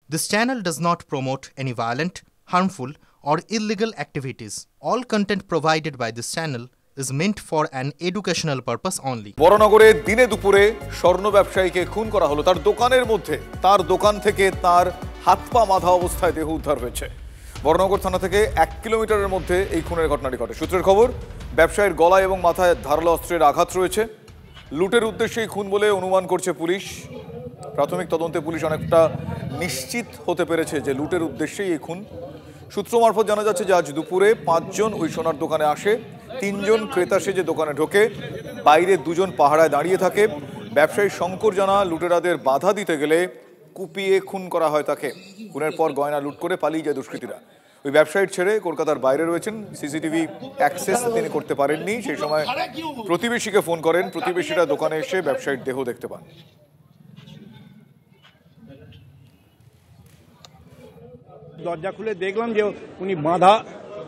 This channel does not promote any violent, harmful, or illegal activities. All content provided by this channel is meant for an educational purpose only. বড়নগরে দিনে দুপুরে স্বর্ণ ব্যবসায়ীকে খুন করা হলো। তার দোকানের মধ্যে তার দোকান থেকে তার হাত পা বাঁধা অবস্থায় দেহ উদ্ধার হয়েছে। বড়নগর থানা থেকে 1 কিলোমিটারের মধ্যে এই খুনের ঘটনাটি ঘটে। সূত্রের খবর, ব্যবসায়ীর গলায় এবং মাথায় ধারালো অস্ত্রের আঘাত রয়েছে। লুটের উদ্দেশ্যেই খুন বলে অনুমান করছে পুলিশ। প্রাথমিক তদন্তে পুলিশ অনেকটা নিশ্চিত হতে পেরেছে যে লুটের উদ্দেশ্যেই এই খুন। সূত্র মারফত জানা যাচ্ছে যে আজ দুপুরে 5 জন ওই সোনার দোকানে আসে। 3 জন ক্রেতা সেজে দোকানে ঢোকে, বাইরে 2 জন পাহারায় দাঁড়িয়ে থাকে। ব্যবসায়ী শঙ্কর জানা লুটেরাদের বাধা দিতে গেলে কুপিয়ে খুন করা হয় তাকে। খুনের পর গয়না লুট করে পালিয়ে যায় দুষ্কৃতীরা। ওই ব্যবসায়ীর ছেড়ে কলকাতার বাইরে রয়েছেন। সিসিটিভি অ্যাক্সেস তিনি করতে পারেননি। সেই সময় প্রতিবেশীকে ফোন করেন। প্রতিবেশীরা দোকানে এসে ব্যবসায়ীর দেহ দেখতে পান। দরজা খুলে দেখলাম যে উনি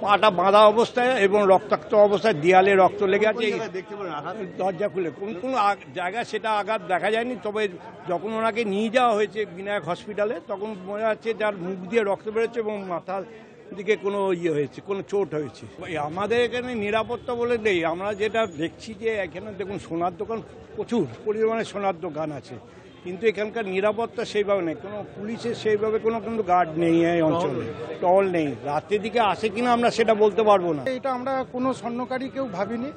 পাটা বাঁধা অবস্থায় এবং রক্তাক্ত অবস্থায়, দেয়ালে রক্ত লেগে আছে। দরজা খুলে কোন জায়গায় সেটা আঘাত দেখা যায়নি, তবে যখন ওনাকে নিয়ে যাওয়া হয়েছে বিনায়ক হসপিটালে তখন মনে হচ্ছে যার মুখ দিয়ে রক্ত বেরোচ্ছে এবং মাথার দিকে কোনো হয়েছে, কোনো চোট হয়েছে। আমাদের এখানে নিরাপত্তা বলে নেই। আমরা যেটা দেখছি যে এখানে দেখুন সোনার দোকান, প্রচুর পরিমাণে সোনার দোকান আছে, কিন্তু এখানকার নিরাপত্তা সেইভাবে নেই। কোনো পুলিশের সেইভাবে কিন্তু গার্ড নেই এই অঞ্চলে, টল নেই। রাতের দিকে আসে কিনা আমরা সেটা বলতে পারবো না। এটা আমরা কোনো স্বর্ণকারী কেউ ভাবিনি।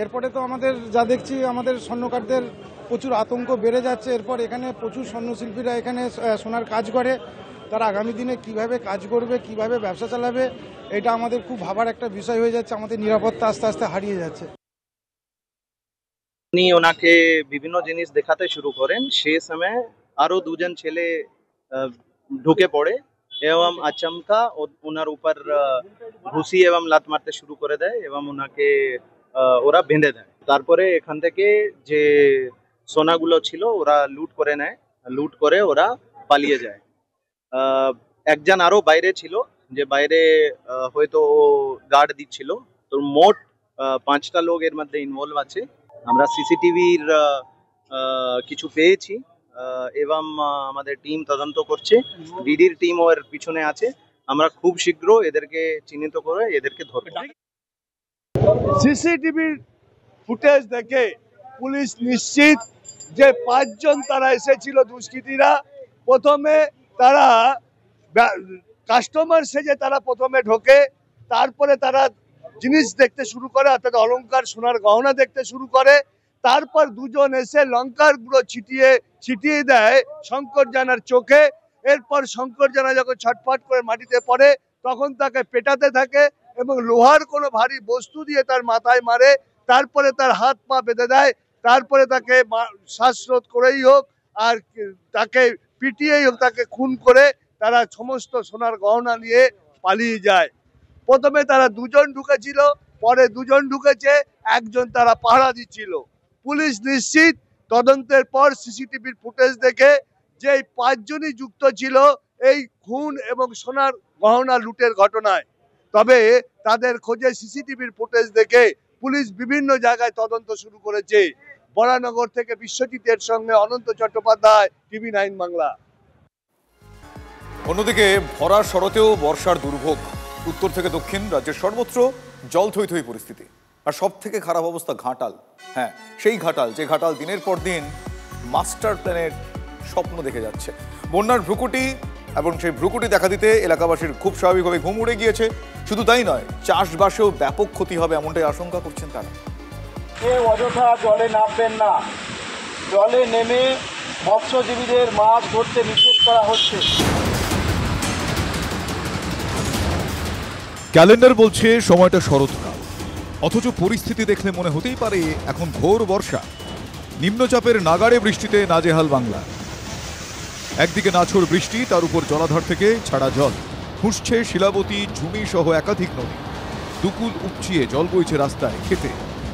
এরপরে তো আমাদের যা দেখছি, আমাদের স্বর্ণকারদের প্রচুর আতঙ্ক বেড়ে যাচ্ছে। এরপর এখানে প্রচুর স্বর্ণশিল্পীরা এখানে সোনার কাজ করে। তারা আগামী দিনে কিভাবে কাজ করবে, কিভাবে ব্যবসা চালাবে, এটা আমাদের খুব ভাবার একটা বিষয় হয়ে যাচ্ছে। আমাদের নিরাপত্তা আস্তে আস্তে হারিয়ে যাচ্ছে। উনি ওনাকে বিভিন্ন জিনিস দেখাতে শুরু করেন। সেই সময় আরো 2 জন ছেলে ঢুকে পড়ে এবং আচমকা ওনার উপর ঘুষি এবং লাত মারতে শুরু করে দেয় এবং ওনাকে ওরা বেঁধে দেয়। তারপরে এখান থেকে যে সোনাগুলো ছিল ওরা লুট করে নেয়। লুট করে ওরা পালিয়ে যায়। একজন আরো বাইরে ছিল, যে বাইরে হয়তো গার্ড দিচ্ছিল। তো মোট 5টা লোক এর মধ্যে ইনভলভ আছে। আমরা সিসিটিভির কিছু পেয়েছি এবং আমাদের টিম তদন্ত করছে। ডিডির টিম ওর পিছনে আছে। আমরা খুব শীঘ্র এদেরকে চিহ্নিত করে এদেরকে ধরব। সিসিটিভির ফুটেজ দেখে পুলিশ নিশ্চিত যে 5 জন তারা এসেছিল দুষ্কৃতীরা। প্রথমে তারা কাস্টমার সেজে তারা প্রথমে ঢোকে, তারপরে তারা জিনিস দেখতে শুরু করে, অর্থাৎ অলংকার সোনার গহনা দেখতে শুরু করে। তারপর 2 জন এসে লঙ্কার গুঁড়ো ছিটিয়ে দেয় শঙ্কর জানার চোখে। এরপর শঙ্কর জানা যখন ছটফট করে মাটিতে পড়ে তখন তাকে পেটাতে থাকে এবং লোহার কোনো ভারী বস্তু দিয়ে তার মাথায় মারে। তারপরে তার হাত পা বেঁধে দেয়। তারপরে তাকে শ্বাসরোধ করেই হোক আর তাকে পিটিয়েই হোক তাকে খুন করে তারা সমস্ত সোনার গহনা নিয়ে পালিয়ে যায়। প্রথমে তারা 2 জন ঢুকেছিল, পরে 2 জন ঢুকেছে, 1 জন তারা পাহারা দিচ্ছিল। পুলিশ নিশ্চিত তদন্তের পর সিসিটিভির ফুটেজ দেখে যে 5 জনই যুক্ত ছিল এই খুন এবং সোনার গহনা লুটের ঘটনায়। তবে তাদের খোঁজে সিসিটিভির ফুটেজ দেখে পুলিশ বিভিন্ন জায়গায় তদন্ত শুরু করেছে। বরানগর থেকে বিশ্বজিতের সঙ্গে অনন্ত চট্টোপাধ্যায়, টিভি 9 বাংলা। অন্যদিকে ভরার শরতেও বর্ষার দুর্ভোগ। উত্তর থেকে দক্ষিণ রাজ্যের সর্বত্র জল থই থই পরিস্থিতি। আর সব থেকে খারাপ অবস্থা ঘাটাল। হ্যাঁ, সেই ঘাটাল, যে ঘাটাল দিনের পর দিন মাস্টার প্ল্যানের স্বপ্ন দেখে যাচ্ছে। বন্যার ভ্রুকুটি এবং সেই ভ্রুকুটি দেখা দিতে এলাকাবাসীর খুব স্বাভাবিকভাবে ঘুম উড়ে গিয়েছে। শুধু তাই নয়, চাষবাসেও ব্যাপক ক্ষতি হবে এমনটাই আশঙ্কা করছেন তারা। কেউ অযথা জলে নামবেন না। জলে নেমে মৎস্যজীবীদের মাছ ধরতে নিষেধ করা হচ্ছে। ক্যালেন্ডার বলছে সময়টা শরৎকাল, অথচ পরিস্থিতি দেখলে মনে হতেই পারে এখন ঘোর বর্ষা। নিম্নচাপের নাগাড়ে বৃষ্টিতে নাজেহাল বাংলা। একদিকে নাছোড় বৃষ্টি, তার উপর জলাধার থেকে ছাড়া জল। ফুঁসছে শিলাবতী, ঝুমি সহ একাধিক নদী। দুকুল উপচিয়ে জল বইছে রাস্তায়, খেতে।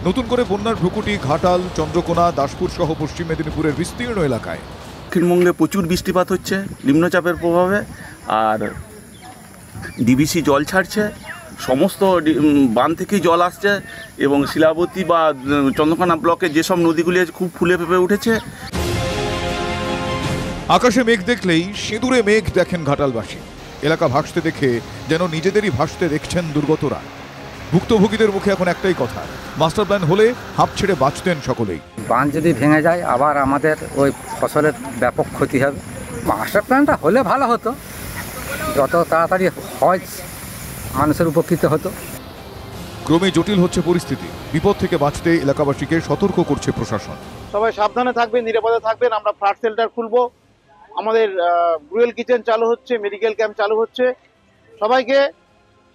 নতুন করে বন্যার ভ্রুকুটি ঘাটাল, চন্দ্রকোনা, দাসপুর সহ পশ্চিম মেদিনীপুরের বিস্তীর্ণ এলাকায়। দক্ষিণবঙ্গে প্রচুর বৃষ্টিপাত হচ্ছে নিম্নচাপের প্রভাবে, আর ডিবিসি জল ছাড়ছে। সমস্ত বাঁধ থেকেই জল আসছে এবং শিলাবতী বা চন্দ্রকোনা ব্লকে যেসব নদীগুলি খুব ফুলে ফেঁপে উঠেছে। আকাশে মেঘ দেখলেই সিঁদুরে মেঘ দেখেন ঘাটালবাসী। এলাকা ভাসতে দেখে যেন নিজেদেরই ভাসতে দেখছেন দুর্গতরা। ভুক্তভোগীদের মুখে এখন একটাই কথা, মাস্টার প্ল্যান হলে হাঁপ ছেড়ে বাঁচতেন সকলেই। বাঁধ যদি ভেঙে যায় আবার আমাদের ওই ফসলের ব্যাপক ক্ষতি হবে। মাস্টার প্ল্যানটা হলে ভালো হতো, যত তাড়াতাড়ি হয় মানুষের উপকৃত হতো। ক্রমে জটিল হচ্ছে পরিস্থিতি। বিপদ থেকে বাঁচতে এলাকাবাসীকে সতর্ক করছে প্রশাসন। সবাই সাবধানে থাকবেন, নিরাপদে থাকবেন। আমরা ফ্লাড শেল্টার খুলবো, আমাদের রুয়েল কিচেন চালু হচ্ছে, মেডিকেল ক্যাম্প চালু হচ্ছে। সবাইকে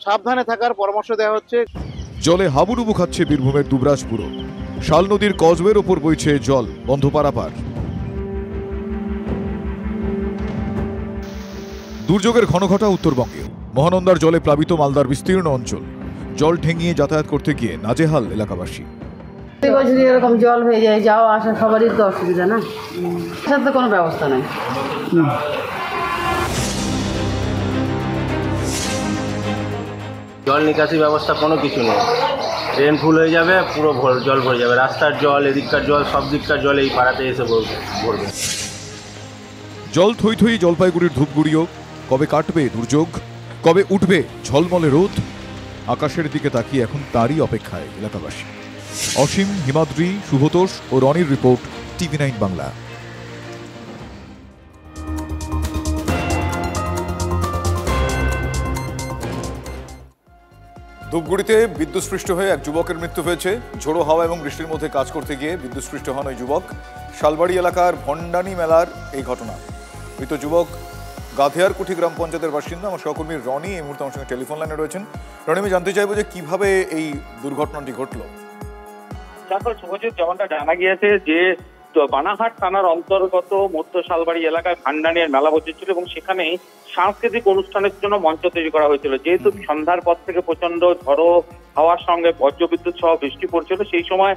সাবধানে থাকার পরামর্শ দেওয়া হচ্ছে। জলে হাবুডুবু খাচ্ছে বীরভূমের দুবরাজপুরও। শাল নদীর কজওয়ের ওপর বইছে জল, বন্ধ পারাপার। দুর্যোগের ঘনঘটা উত্তরবঙ্গে। মহানন্দার জলে প্লাবিত মালদার বিস্তীর্ণ অঞ্চল। জল ঠেঙিয়ে যাতায়াত করতে গিয়ে নাজেহাল এলাকাবাসী। এরকম জল হয়ে যায়, যাওয়া আসা সবারই তো অসুবিধা না, সেটার তো কোনো ব্যবস্থা নাই। জল নিকাশি ব্যবস্থা কোনো কিছু নেই। ড্রেন ফুল হয়ে যাবে, পুরো জল ভরে যাবে। রাস্তার জল, এদিককার জল, সব দিককার জল এই পাড়াতে এসে ভরবে। জল থই থই জলপাইগুড়ির ধূপগুড়িও। কবে কাটবে দুর্যোগ, কবে উঠবে ঝলমলে রোদ? আকাশের দিকে তাকিয়ে এখন তারই অপেক্ষায় এলাকাবাসী। অসীম, হিমাদ্রি, শুভতোষ ও রনির রিপোর্ট, TV9 বাংলা। ধূপগুড়িতে বিদ্যুৎস্পৃষ্ট হয়ে এক যুবকের মৃত্যু হয়েছে। ঝোড়ো হাওয়া এবং বৃষ্টির মধ্যে কাজ করতে গিয়ে বিদ্যুৎস্পৃষ্ট হন ওই যুবক। শালবাড়ি এলাকার ভণ্ডানী মেলার এই ঘটনা। মৃত যুবক গাধিয়ারকুঠি গ্রাম পঞ্চায়েতের বাসিন্দা। আমার সহকর্মী রনি এই মুহূর্তে আমার সঙ্গে টেলিফোন লাইনে রয়েছেন। রনি, আমি জানতে চাইবো যে কিভাবে এই দুর্ঘটনাটি ঘটলো। শুভজিৎ, যেমনটা জানা গিয়েছে যে বানাহাট থানার অন্তর্গত মধ্য শালবাড়ি এলাকায় ভান্ডানিয়ার মেলা বসেছিল এবং সেখানে সাংস্কৃতিক অনুষ্ঠানের জন্য মঞ্চ তৈরি করা হয়েছিল। যেহেতু সন্ধ্যার পর থেকে প্রচন্ড ঝড়ো হাওয়ার সঙ্গে বজ্রবিদ্যুৎ সহ বৃষ্টি পড়ছিল, সেই সময়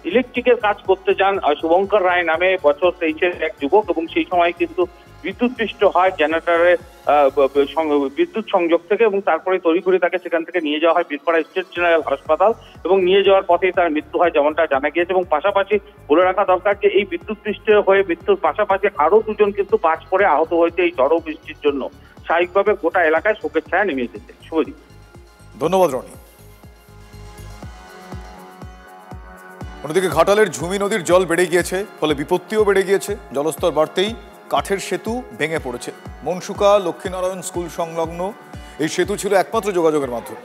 ইলেকট্রিকের কাজ করতে যান শুভঙ্কর রায় নামে বছর 23-এর এক যুবক এবং সেই সময় কিন্তু বিদ্যুৎপৃষ্ট হয় জেনারেটরের বিদ্যুৎ সংযোগ থেকে এবং তারপরে তড়িঘড়ি তাকে সেখান থেকে নিয়ে যাওয়া হয় বীরপাড়া স্টেট জেনারেল হাসপাতাল এবং নিয়ে যাওয়ার পথেই তার মৃত্যু হয়, যেমনটা জানা গিয়েছে। এবং পাশাপাশি বলে রাখা দরকার যে এই বিদ্যুৎপৃষ্ট হয়ে মৃত্যুর পাশাপাশি আরো দুজন কিন্তু বাজ পড়ে আহত হয়েছে এই ঝড়ো বৃষ্টির জন্য। স্বাভাবিকভাবে গোটা এলাকায় শোকের ছায়া নেমে এসেছে। শুভজিৎ, ধন্যবাদ রনি। অন্যদিকে ঘাটালের ঝুমি নদীর জল বেড়ে গিয়েছে, ফলে বিপত্তিও বেড়ে গিয়েছে। জলস্তর বাড়তেই কাঠের সেতু ভেঙে পড়েছে। মনসুকা লক্ষ্মীনারায়ণ স্কুল সংলগ্ন এই সেতু ছিল একমাত্র যোগাযোগের মাধ্যম।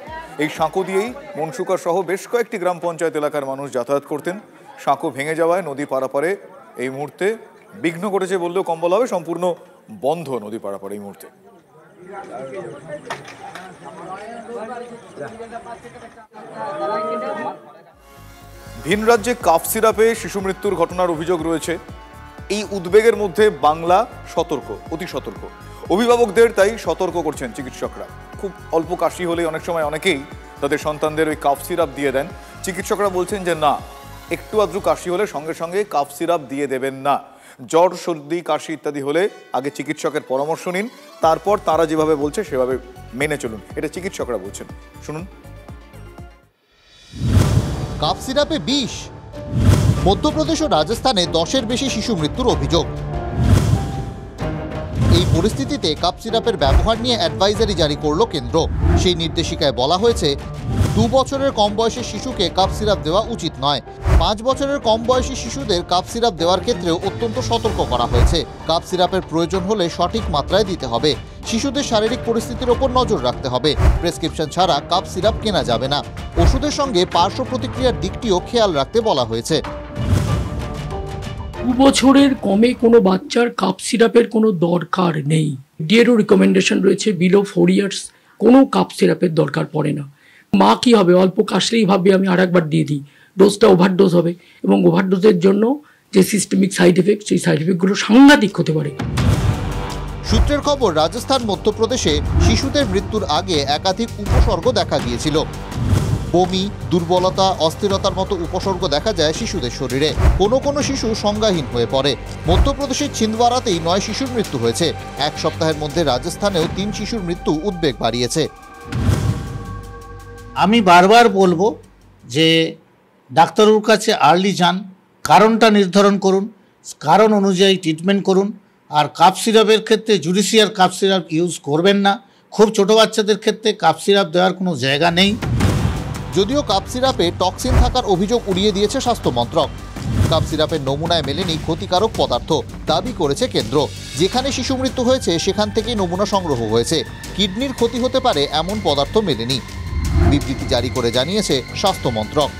এই সাঁকো দিয়েই মনসুকা সহ বেশ কয়েকটি গ্রাম পঞ্চায়েত এলাকার মানুষ যাতায়াত করতেন। সাঁকো ভেঙে যাওয়ায় নদী পারাপারে এই মুহূর্তে বিঘ্ন ঘটেছে বললেও কম বলা হবে। সম্পূর্ণ বন্ধ নদী পারাপার এই মুহূর্তে। ভিন রাজ্যে কাফ সিরাপে শিশু মৃত্যুর ঘটনার অভিযোগ রয়েছে। এই উদ্বেগের মধ্যে বাংলা সতর্ক, অতি সতর্ক। অভিভাবকদের তাই সতর্ক করছেন চিকিৎসকরা। খুব অল্প কাশি হলে অনেক সময় অনেকেই তাদের সন্তানদের ওই কাফ সিরাপ দিয়ে দেন। চিকিৎসকরা বলছেন যে না, একটু আদ্রু কাশি হলে সঙ্গে সঙ্গে কাফ সিরাপ দিয়ে দেবেন না। জ্বর, সর্দি, কাশি ইত্যাদি হলে আগে চিকিৎসকের পরামর্শ নিন, তারপর তারা যেভাবে বলছে সেভাবে মেনে চলুন। এটা চিকিৎসকরা বলছেন, শুনুন। কাফ সিরাপে বিষ। মধ্যপ্রদেশ ও রাজস্থানে 10-এর বেশি শিশু মৃত্যুর অভিযোগ। এই পরিস্থিতিতে কাপ সিরাপের ব্যবহার নিয়ে অ্যাডভাইজারি জারি করল কেন্দ্র। সেই নির্দেশিকায় বলা হয়েছে 2 বছরের কম বয়সী শিশুকে কাপ সিরাপ দেওয়া উচিত নয়। 5 বছরের কম বয়সী শিশুদের কাপ সিরাপ দেওয়ার ক্ষেত্রেও অত্যন্ত সতর্ক করা হয়েছে। কাপ সিরাপের প্রয়োজন হলে সঠিক মাত্রায় দিতে হবে। শিশুদের শারীরিক পরিস্থিতির ওপর নজর রাখতে হবে। প্রেসক্রিপশন ছাড়া কাপ সিরাপ কেনা যাবে না। ওষুধের সঙ্গে পার্শ্ব প্রতিক্রিয়ার দিকটিও খেয়াল রাখতে বলা হয়েছে। 2 বছরের কমে কোনো বাচ্চার কাপ সিরাপের কোনো দরকার নেই। ডিএরও রিকমেন্ডেশন রয়েছে বিলো 4 ইয়ার্স কোনো কাপ সিরাপের দরকার পড়ে না। মা কি হবে, অল্প কাশলেই ভাববে আমি আরেকবার দিয়ে দিই, ডোজটা ওভারডোজ হবে এবং ওভারডোজের জন্য যে সিস্টেমিক সাইড এফেক্ট, সেই সাইড এফেক্টগুলো সাংঘাতিক হতে পারে। সূত্রের খবর, রাজস্থান, মধ্যপ্রদেশে শিশুদের মৃত্যুর আগে একাধিক উপসর্গ দেখা গিয়েছিল। বমি, দুর্বলতা, অস্থিরতার মতো উপসর্গ দেখা যায় শিশুদের শরীরে। কোনো কোনো শিশু সংজ্ঞাহীন হয়ে পড়ে। মধ্যপ্রদেশের ছিন্দওয়ারাতেই 9 শিশুর মৃত্যু হয়েছে। 1 সপ্তাহের মধ্যে রাজস্থানেও 3 শিশুর মৃত্যু উদ্বেগ বাড়িয়েছে। আমি বারবার বলবো যে ডাক্তারের কাছে আর্লি যান, কারণটা নির্ধারণ করুন, কারণ অনুযায়ী ট্রিটমেন্ট করুন। আর কাপ সিরাপের ক্ষেত্রে জুডিশিয়াল কাপ সিরাপ ইউজ করবেন না। খুব ছোট বাচ্চাদের ক্ষেত্রে কাপ সিরাপ দেওয়ার কোনো জায়গা নেই। যদিও কাপ সিরাপে টক্সিন থাকার অভিযোগ উড়িয়ে দিয়েছে স্বাস্থ্য মন্ত্রক। কাপ সিরাপের নমুনায় মেলেনি ক্ষতিকারক পদার্থ, দাবি করেছে কেন্দ্র। যেখানে শিশু মৃত্যু হয়েছে সেখান থেকেই নমুনা সংগ্রহ হয়েছে। কিডনির ক্ষতি হতে পারে এমন পদার্থ মেলেনি। বিবৃতি জারি করে জানিয়েছে স্বাস্থ্য মন্ত্রক।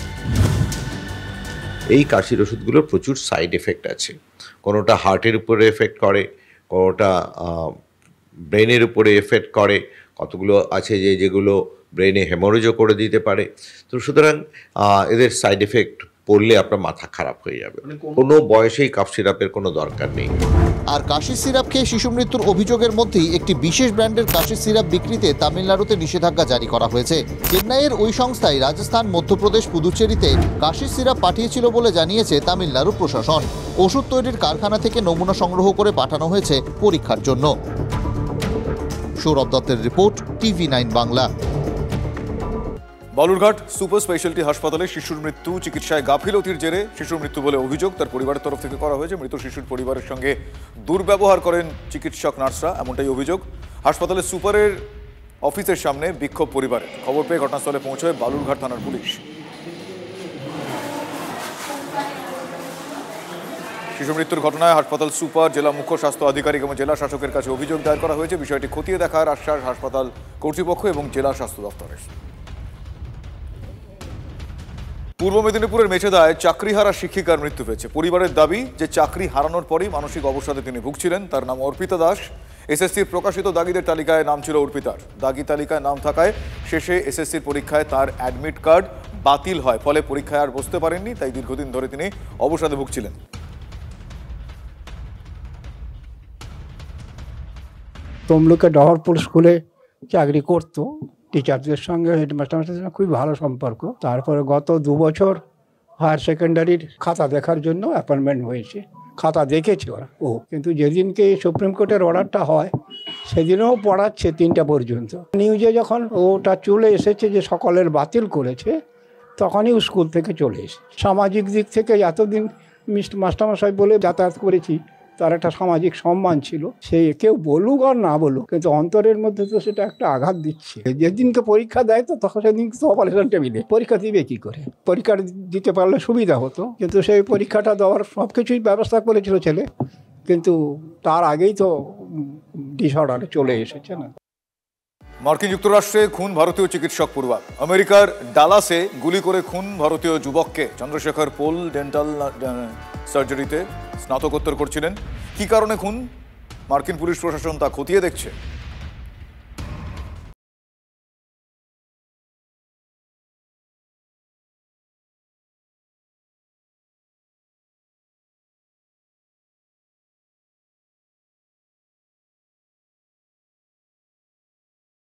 এই কাশির ওষুধগুলোর প্রচুর সাইড এফেক্ট আছে। কোনোটা হার্টের উপরে এফেক্ট করে, কোনোটা ব্রেনের উপরে এফেক্ট করে, কতগুলো আছে যেগুলো ব্রেনে হেমোরেজও করে দিতে পারে। তো সুতরাং এদের সাইড এফেক্ট পড়লে আপনার মাথা খারাপ হয়ে যাবে। কোনো বয়সেই কাপ সিরাপের কোনো দরকার নেই। আর কাশির সিরাপ খেয়ে শিশু মৃত্যুর অভিযোগের মধ্যেই একটি বিশেষ ব্র্যান্ডের কাশির সিরাপ বিক্রিতে তামিলনাড়ুতে নিষেধাজ্ঞা জারি করা হয়েছে। চেন্নাইয়ের ওই সংস্থায় রাজস্থান, মধ্যপ্রদেশ, পুদুচেরিতে কাশির সিরাপ পাঠিয়েছিল বলে জানিয়েছে তামিলনাড়ু প্রশাসন। ওষুধ তৈরির কারখানা থেকে নমুনা সংগ্রহ করে পাঠানো হয়েছে পরীক্ষার জন্য। সৌরভ দত্তের report, TV9 Bangla. Balurghat super speciality হাসপাতালে শিশুর মৃত্যু, চিকিৎসায় গাফিলতির জেরে শিশুর মৃত্যু বলে অভিযোগ তার পরিবারের তরফ থেকে করা হয়েছে। মৃত শিশুর পরিবারের সঙ্গে দুর্ব্যবহার করেন চিকিৎসক নার্সরা, এমনটাই অভিযোগ। হাসপাতালের সুপারের অফিসের সামনে বিক্ষোভ পরিবারের। খবর পেয়ে ঘটনাস্থলে পৌঁছয় বালুরঘাট থানার পুলিশ। শিশু মৃত্যুর ঘটনায় হাসপাতাল সুপার, জেলা মুখ্য স্বাস্থ্য আধিকারিক এবং জেলা শাসকের কাছে অভিযোগ দায়ের করা হয়েছে। বিষয়টি খতিয়ে দেখার আশ্বাস হাসপাতাল কর্তৃপক্ষ এবং জেলা স্বাস্থ্য দপ্তরের। পূর্ব মেদিনীপুরের মেচেদায় চাকরিহারা শিক্ষিকার মৃত্যু হয়েছে। পরিবারের দাবি যে চাকরি হারানোর পরই মানসিক অবসাদে তিনি ভুগছিলেন। তার নাম অর্পিতা দাস। এসএসসির প্রকাশিত দাগিদের তালিকায় নাম ছিল অর্পিতার। দাগি তালিকায় নাম থাকায় শেষে এসএসসির পরীক্ষায় তার অ্যাডমিট কার্ড বাতিল হয়। ফলে পরীক্ষায় আর বসতে পারেননি, তাই দীর্ঘদিন ধরে তিনি অবসাদে ভুগছিলেন। তমলুকে ডহরপুর স্কুলে চাকরি করতো। টিচারদের সঙ্গে হেডমাস্টারের সঙ্গে খুবই ভালো সম্পর্ক। তারপরে গত 2 বছর হায়ার সেকেন্ডারির খাতা দেখার জন্য অ্যাপয়েন্টমেন্ট হয়েছে। খাতা দেখেছে ওরা কিন্তু যেদিনকে সুপ্রিম কোর্টের অর্ডারটা হয় সেদিনও পড়াচ্ছে 3টা পর্যন্ত। নিউজে যখন ওটা চলে এসেছে যে সকলের বাতিল করেছে, তখনই স্কুল থেকে চলে এসেছে। সামাজিক দিক থেকে এতদিন মাস্টারমশাই বলে যাতায়াত করেছি, তার একটা সামাজিক সম্মান ছিল। সে কেউ বলুক আর না বলুক, কিন্তু অন্তরের মধ্যে তো সেটা একটা আঘাত দিচ্ছে। যেদিনকে পরীক্ষা দেয় তো তখন সেদিনকে তো অপারেশন টেবিলে পরীক্ষা দিবে কী করে? পরীক্ষা দিতে পারলে সুবিধা হতো, কিন্তু সেই পরীক্ষাটা দেওয়ার সব কিছুই ব্যবস্থা করেছিল ছেলে, কিন্তু তার আগেই তো ডিসঅর্ডারে চলে এসেছে না। মার্কিন যুক্তরাষ্ট্রে খুন ভারতীয় চিকিৎসক পরিবার। আমেরিকার ডালাসে গুলি করে খুন ভারতীয় যুবককে। চন্দ্রশেখর পোল ডেন্টাল সার্জারিতে স্নাতকোত্তর করছিলেন। কী কারণে খুন, মার্কিন পুলিশ প্রশাসন তা খতিয়ে দেখছে।